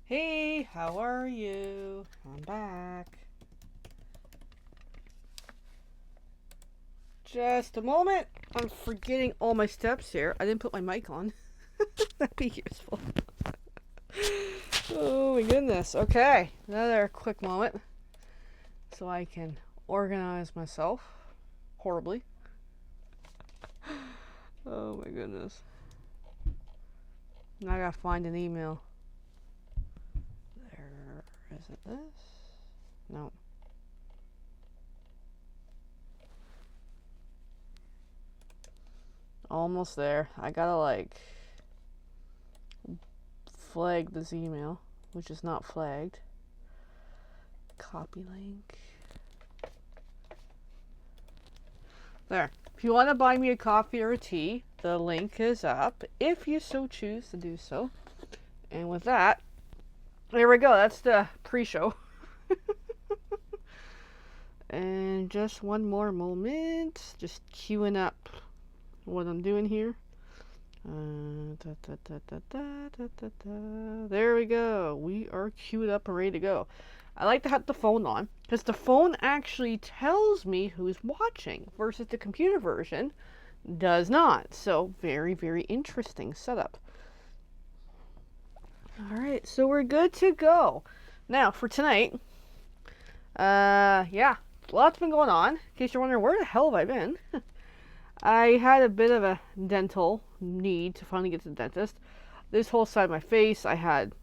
Hey, how are you? I'm back. Just a moment. I'm forgetting all my steps here. I didn't put my mic on. That'd be useful. Oh my goodness. Okay, another quick moment so I can organize myself horribly. Oh my goodness. Now I gotta find an email. There, is it this? No. Almost there. I gotta flag this email, which is not flagged. Copy link. There. If you want to buy me a coffee or a tea, the link is up if you so choose to do so. And with that, there we go. That's the pre-show. And just one more moment. Just queuing up what I'm doing here. There we go. We are queued up and ready to go. I like to have the phone on because the phone actually tells me who's watching versus the computer version does not. So very, very interesting setup. All right, so we're good to go. Now for tonight, yeah, lots been going on. In case you're wondering where the hell have I been, I had a bit of a dental need to finally get to the dentist. This whole side of my face, I had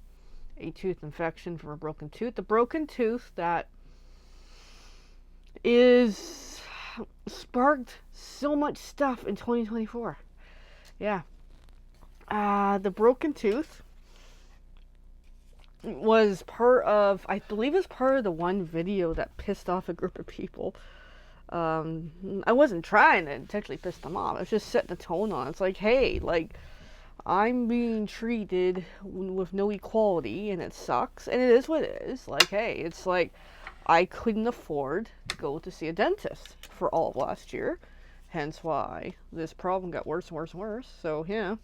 a tooth infection from a broken tooth. The broken tooth that is sparked so much stuff in 2024. Yeah. The broken tooth was part of, I believe it's part of the one video that pissed off a group of people. I wasn't trying to intentionally piss them off. I was just setting the tone on. It's like, hey, I'm being treated with no equality, and it sucks, and it is what it is. Like, hey, it's like I couldn't afford to go to see a dentist for all of last year, hence why this problem got worse and worse and worse. So yeah,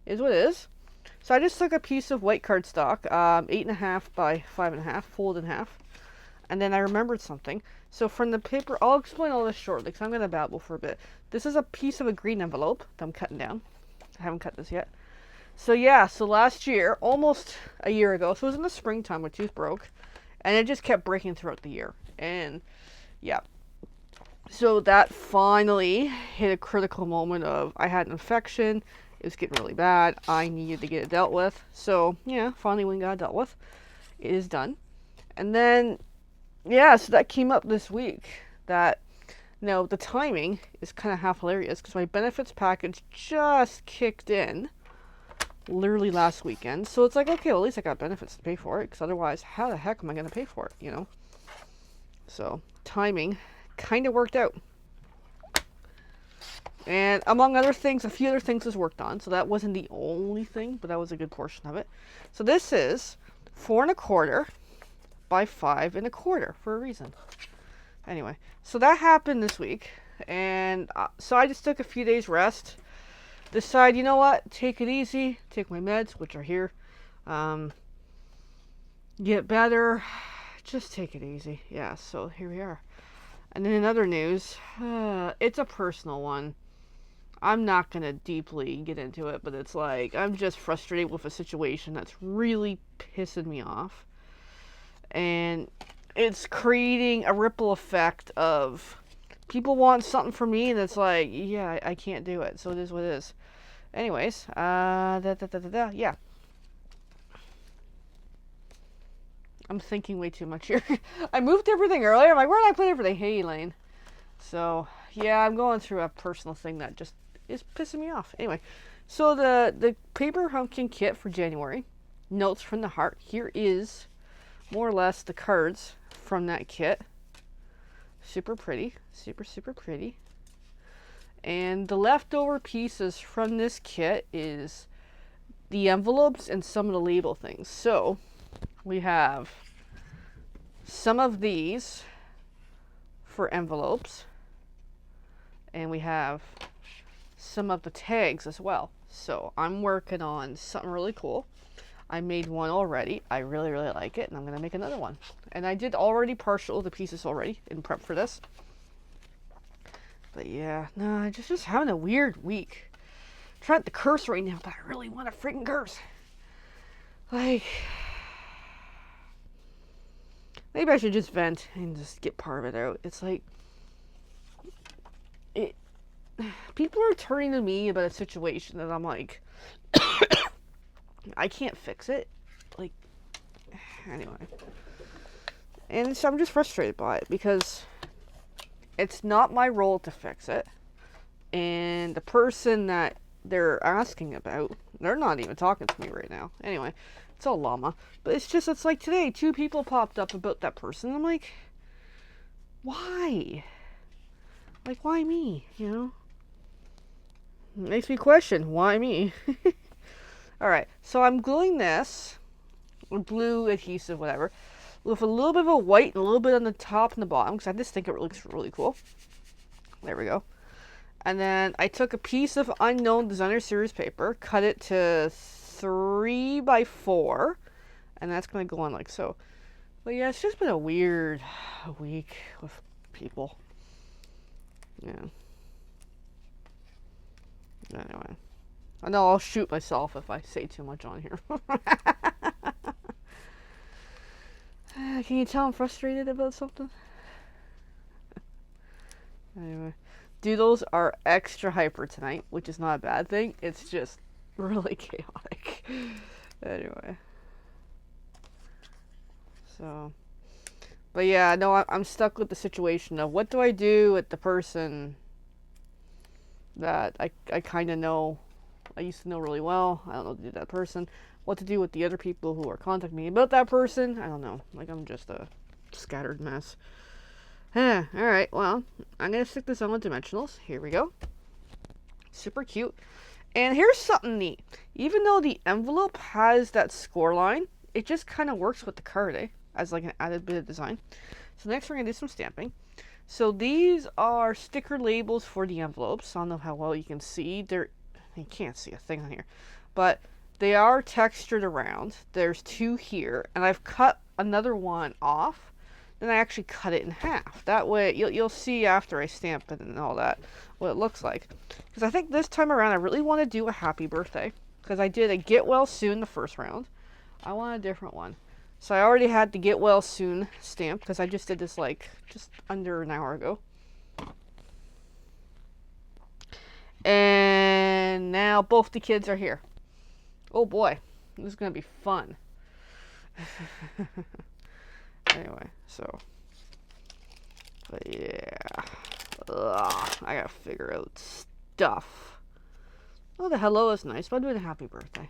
it is what it is. So I just took a piece of white cardstock, 8.5 by 5.5, folded in half, and then I remembered something. So from the paper, I'll explain all this shortly because I'm going to babble for a bit. This is a piece of a green envelope that I'm cutting down. I haven't cut this yet. So yeah, so last year, almost a year ago, so it was in the springtime, my tooth broke, and it just kept breaking throughout the year. And yeah, so that finally hit a critical moment of I had an infection. It was getting really bad. I needed to get it dealt with. So yeah, finally when it got dealt with, it is done. And then yeah, so that came up this week. That now the timing is kind of half hilarious because my benefits package just kicked in literally last weekend. So it's like, okay, well, at least I got benefits to pay for it, because otherwise, how the heck am I going to pay for it, you know? So timing kind of worked out. And among other things, a few other things was worked on. So that wasn't the only thing, but that was a good portion of it. So this is 4.25 by 5.25 for a reason. Anyway, so that happened this week. And so I just took a few days rest. Decide, you know what, take it easy, take my meds, which are here, get better, just take it easy. Yeah, so here we are. And then in other news, it's a personal one. I'm not going to deeply get into it, but it's like, I'm just frustrated with a situation that's really pissing me off. And it's creating a ripple effect of people want something from me, and it's like, yeah, I can't do it, so it is what it is. Anyways, yeah. I'm thinking way too much here. I moved everything earlier. I'm like, where did I put everything? Hey, Elaine. So, yeah, I'm going through a personal thing that just is pissing me off. Anyway, so the paper pumpkin kit for January, notes from the heart. Here is more or less the cards from that kit. Super pretty. Super, super pretty. And the leftover pieces from this kit is the envelopes and some of the label things. So we have some of these for envelopes, and we have some of the tags as well. So I'm working on something really cool. I made one already. I really, really like it, and I'm going to make another one. And I did already partial the pieces already in prep for this. But yeah, no, I'm just having a weird week. I'm trying to curse right now, but I really want to freaking curse. Like, maybe I should just vent and just get part of it out. It's like, people are turning to me about a situation that I'm like, I can't fix it. Like, anyway. And so I'm just frustrated by it because it's not my role to fix it. And the person that they're asking about, they're not even talking to me right now. Anyway, it's all llama. But it's like today, 2 people popped up about that person. I'm like, why? Like, why me? You know? It makes me question, why me? Alright, so I'm gluing this with blue adhesive, whatever, with a little bit of a white and a little bit on the top and the bottom, because I just think it looks really cool. There we go. And then I took a piece of Unknown Designer Series paper, cut it to 3 by 4, and that's going to go on like so. But yeah, it's just been a weird week with people. Yeah. Anyway. I know I'll shoot myself if I say too much on here. Can you tell I'm frustrated about something? Anyway. Doodles are extra hyper tonight, which is not a bad thing. It's just really chaotic. Anyway. So. But yeah, no, I'm stuck with the situation of what do I do with the person that I kind of know. I used to know really well. I don't know what to do with that person. What to do with the other people who are contacting me about that person. I don't know. Like, I'm just a scattered mess. Alright, well, I'm going to stick this on with dimensionals. Here we go. Super cute. And here's something neat. Even though the envelope has that score line, it just kind of works with the card, as like an added bit of design. So next we're going to do some stamping. So these are sticker labels for the envelopes. I don't know how well you can see. You can't see a thing on here. But they are textured around. There's 2 here. And I've cut another one off. Then I actually cut it in half. That way, you'll see after I stamp it and all that, what it looks like. Because I think this time around, I really want to do a happy birthday. Because I did a get well soon the first round. I want a different one. So I already had the get well soon stamp. Because I just did this like, just under an hour ago. And now both the kids are here. Oh boy, this is going to be fun. Anyway, so. But yeah. I gotta figure out stuff. Oh, the hello is nice, but I'm doing a happy birthday.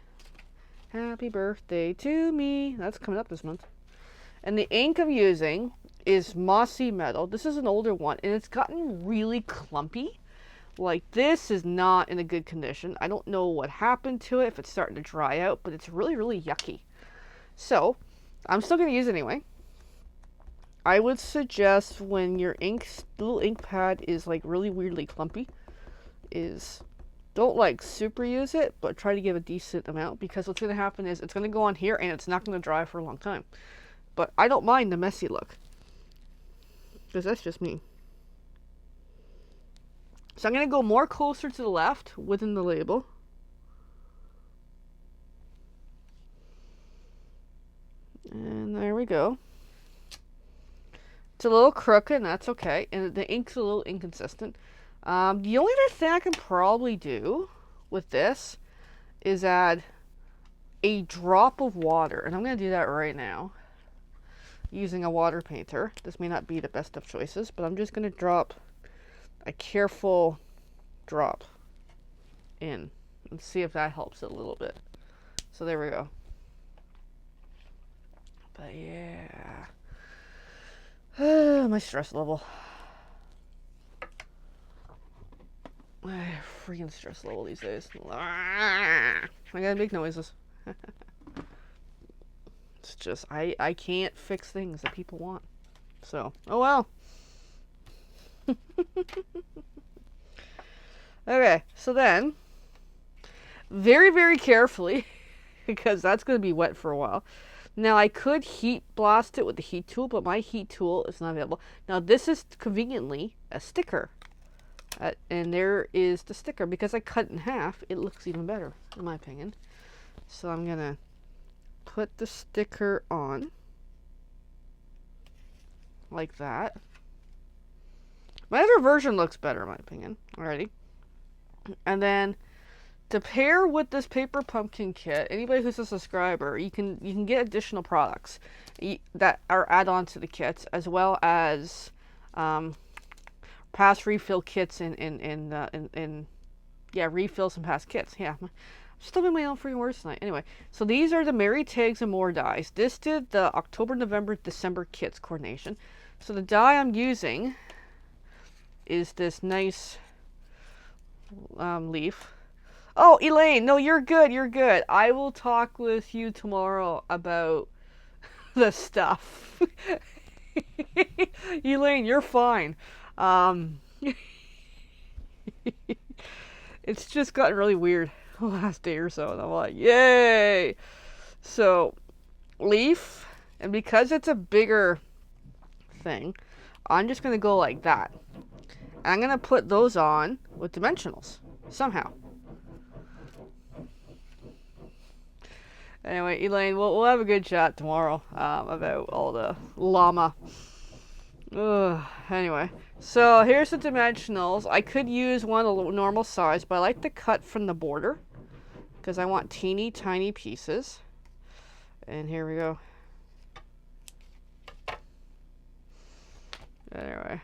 Happy birthday to me. That's coming up this month. And the ink I'm using is Mossy Metal. This is an older one, and it's gotten really clumpy. Like, this is not in a good condition. I don't know what happened to it, if it's starting to dry out, but it's really, really yucky. So, I'm still going to use it anyway. I would suggest when your little ink pad is like really weirdly clumpy, don't like super use it, but try to give a decent amount, because what's going to happen is it's going to go on here and it's not going to dry for a long time. But I don't mind the messy look, because that's just me. So I'm going to go more closer to the left within the label. And there we go. It's a little crooked, and that's okay. And the ink's a little inconsistent. The only other thing I can probably do with this is add a drop of water. And I'm going to do that right now using a water painter. This may not be the best of choices, but I'm just going to drop a careful drop in and see if that helps it a little bit. So there we go. But yeah. My stress level. My freaking stress level these days. I gotta make noises. It's just, I can't fix things that people want. So, oh well. Okay, so then, very, very carefully, because that's going to be wet for a while. Now I could heat blast it with the heat tool, but my heat tool is not available. Now this is conveniently a sticker. And there is the sticker. Because I cut it in half, it looks even better, in my opinion. So I'm going to put the sticker on. Like that. My other version looks better, in my opinion. Alrighty. And then, to pair with this paper pumpkin kit, anybody who's a subscriber, you can get additional products that are add-on to the kits, as well as past refill kits yeah, refills and past kits. Yeah, I'm still in my own freaking words tonight. Anyway, so these are the Merry Tags and More dies. This did the October, November, December kits coordination. So the die I'm using is this nice leaf. Oh, Elaine, no, you're good, you're good. I will talk with you tomorrow about the stuff. Elaine, you're fine. It's just gotten really weird the last day or so, and I'm like, yay! So, leaf, and because it's a bigger thing, I'm just going to go like that. And I'm going to put those on with dimensionals, somehow. Anyway, Elaine, we'll have a good chat tomorrow about all the llama. Anyway, so here's the dimensionals. I could use one a normal size, but I like to cut from the border because I want teeny tiny pieces. And here we go. Anyway.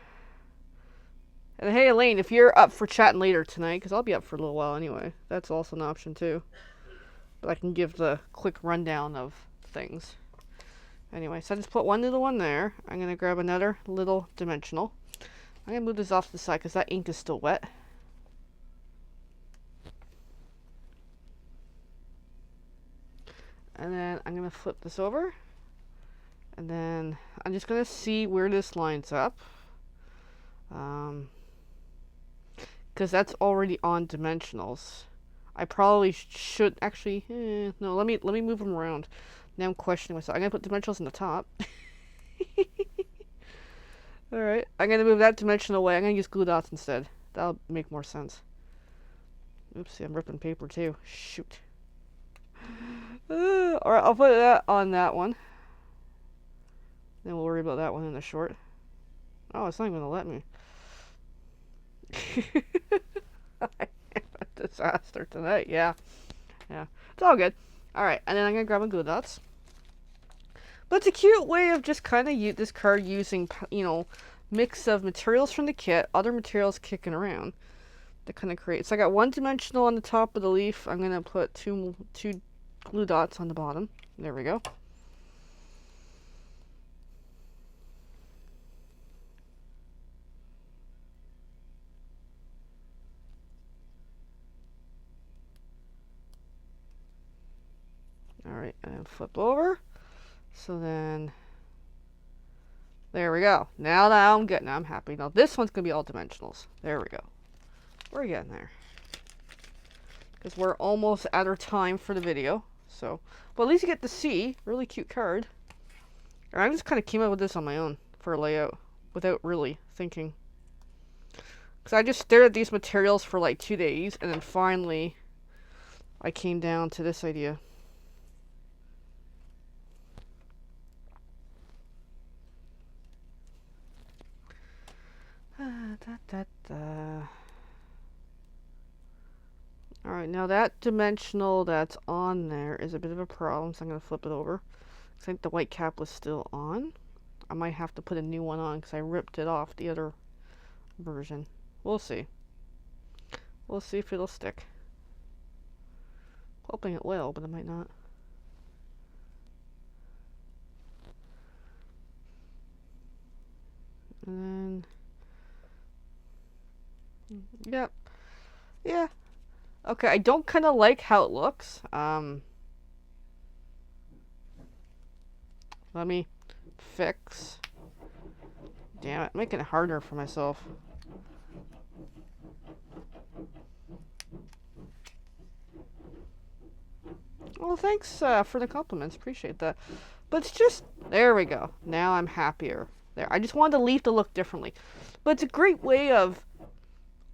And hey, Elaine, if you're up for chatting later tonight, because I'll be up for a little while anyway, that's also an option too. But I can give the quick rundown of things. Anyway, so I just put one little one there. I'm going to grab another little dimensional. I'm going to move this off to the side because that ink is still wet. And then I'm going to flip this over. And then I'm just going to see where this lines up. Because that's already on dimensionals. I probably should actually, no, let me move them around. Now I'm questioning myself. I'm going to put dimensionals in the top. Alright, I'm going to move that dimension away. I'm going to use glue dots instead. That'll make more sense. Oopsie, I'm ripping paper too. Shoot. Alright, I'll put that on that one. Then we'll worry about that one in the short. Oh, it's not even going to let me. Disaster tonight, yeah. It's all good. Alright, and then I'm going to grab my glue dots. But it's a cute way of just kind of use this card using, you know, mix of materials from the kit, other materials kicking around to kind of create. So I got one dimensional on the top of the leaf. I'm going to put two glue dots on the bottom. There we go. Alright, and flip over. So then, there we go. Now I'm good. Now I'm happy. Now this one's going to be all dimensionals. There we go. We're getting there. Because we're almost at our time for the video. So, but at least you get to see. Really cute card. And I just kind of came up with this on my own for a layout. Without really thinking. Because I just stared at these materials for like 2 days. And then finally, I came down to this idea. Alright, now that dimensional that's on there is a bit of a problem, so I'm going to flip it over. I think the white cap was still on. I might have to put a new one on because I ripped it off the other version. We'll see. We'll see if it'll stick. Hoping it will, but it might not. And then... Yep. Yeah. Okay, I don't kind of like how it looks. Let me fix. Damn it, making it harder for myself. Well, thanks for the compliments. Appreciate that. But it's just, there we go. Now I'm happier. There. I just wanted the leaf to look differently. But it's a great way of,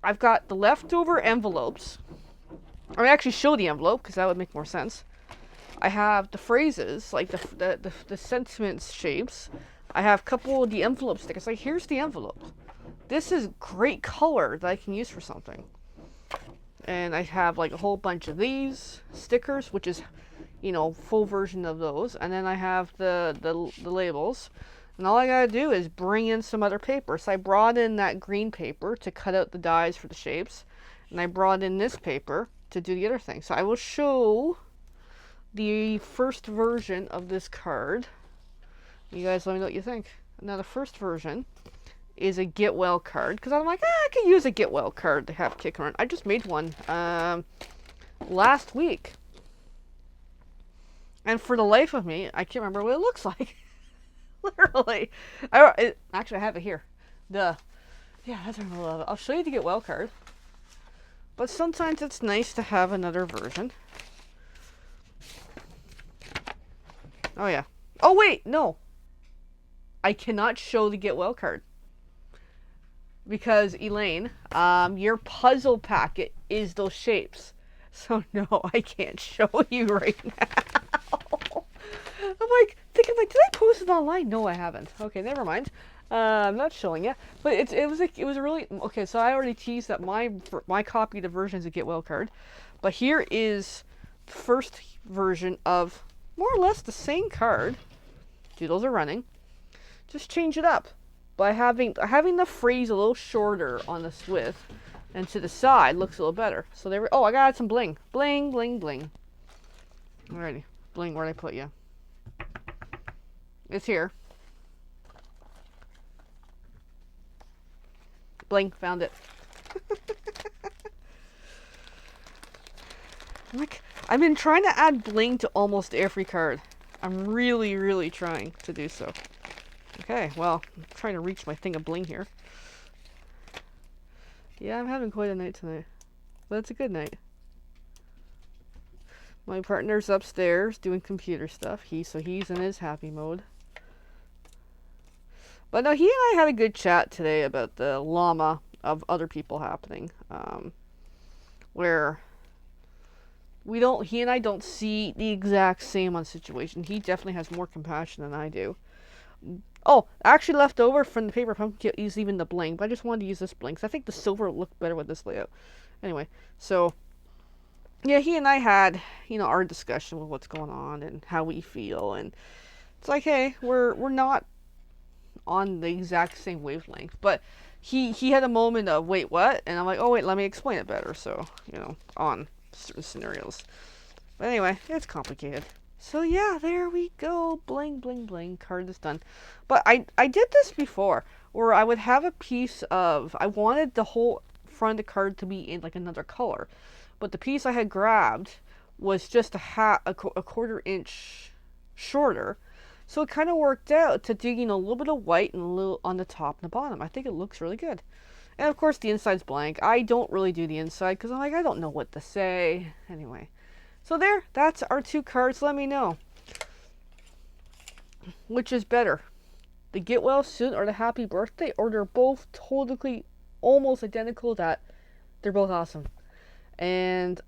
I've got the leftover envelopes. I actually show the envelope because that would make more sense. I have the phrases, like the sentiments shapes. I have a couple of the envelope stickers. Like, here's the envelope. This is great color that I can use for something. And I have like a whole bunch of these stickers, which is, you know, full version of those. And then I have the labels. And all I gotta do is bring in some other paper. So I brought in that green paper to cut out the dies for the shapes. And I brought in this paper to do the other thing. So I will show the first version of this card. You guys let me know what you think. Now the first version is a get well card, because I'm like, I could use a get well card to have kick around. I just made one last week, and for the life of me, I can't remember what it looks like. Literally, actually I have it here. Yeah, that's what I love it. I'll show you the get well card, but sometimes it's nice to have another version. Oh yeah. Oh wait, no. I cannot show the get well card. Because, Elaine, your puzzle packet is those shapes. So, no, I can't show you right now. I'm like, thinking, like, did I post it online? No, I haven't. Okay, never mind. I'm not showing you. But it was a really... Okay, so I already teased that my copy of the version is a get well card. But here is the first version of more or less the same card. Doodles are running. Just change it up by having the phrase a little shorter on the width, and to the side looks a little better. So there we, oh, I got some bling. Bling, bling, bling. Alrighty. Bling, where'd I put you? It's here. Bling, found it. Like, I've been trying to add bling to almost every card. I'm really, really trying to do so. Okay, well, I'm trying to reach my thing of bling here. Yeah, I'm having quite a night tonight. But it's a good night. My partner's upstairs doing computer stuff. So he's in his happy mode. But no, he and I had a good chat today about the llama of other people happening. Where he and I don't see the exact same on situation. He definitely has more compassion than I do. Oh, actually left over from the paper pumpkin is even the bling, but I just wanted to use this bling, because I think the silver looked better with this layout. Anyway, so, yeah, he and I had, you know, our discussion with what's going on and how we feel, and it's like, hey, we're not on the exact same wavelength, but he had a moment of, wait, what? And I'm like, oh, wait, let me explain it better, so, you know, on certain scenarios. But anyway, it's complicated. So yeah, there we go. Bling, bling, bling. Card is done. But I did this before, where I would have a piece of... I wanted the whole front of the card to be in like another color. But the piece I had grabbed was just a quarter inch shorter. So it kind of worked out to do, you know, a little bit of white and a little on the top and the bottom. I think it looks really good. And of course the inside's blank. I don't really do the inside because I'm like, I don't know what to say. Anyway. So there, that's our two cards. Let me know. Which is better? The get well soon or the happy birthday? Or they're both totally almost identical that they're both awesome. And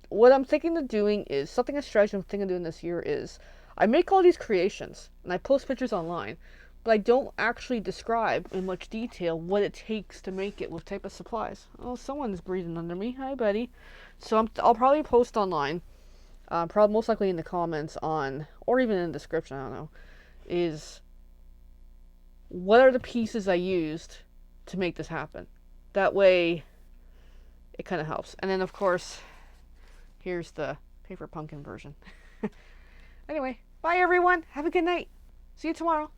what I'm thinking of doing is, a strategy I'm thinking of doing this year is, I make all these creations and I post pictures online, but I don't actually describe in much detail what it takes to make it with type of supplies. Oh, someone's breathing under me. Hi, buddy. So I'll probably post online, probably most likely in the comments on, or even in the description, I don't know, is what are the pieces I used to make this happen. That way, it kind of helps. And then, of course, here's the paper pumpkin version. Anyway, bye everyone. Have a good night. See you tomorrow.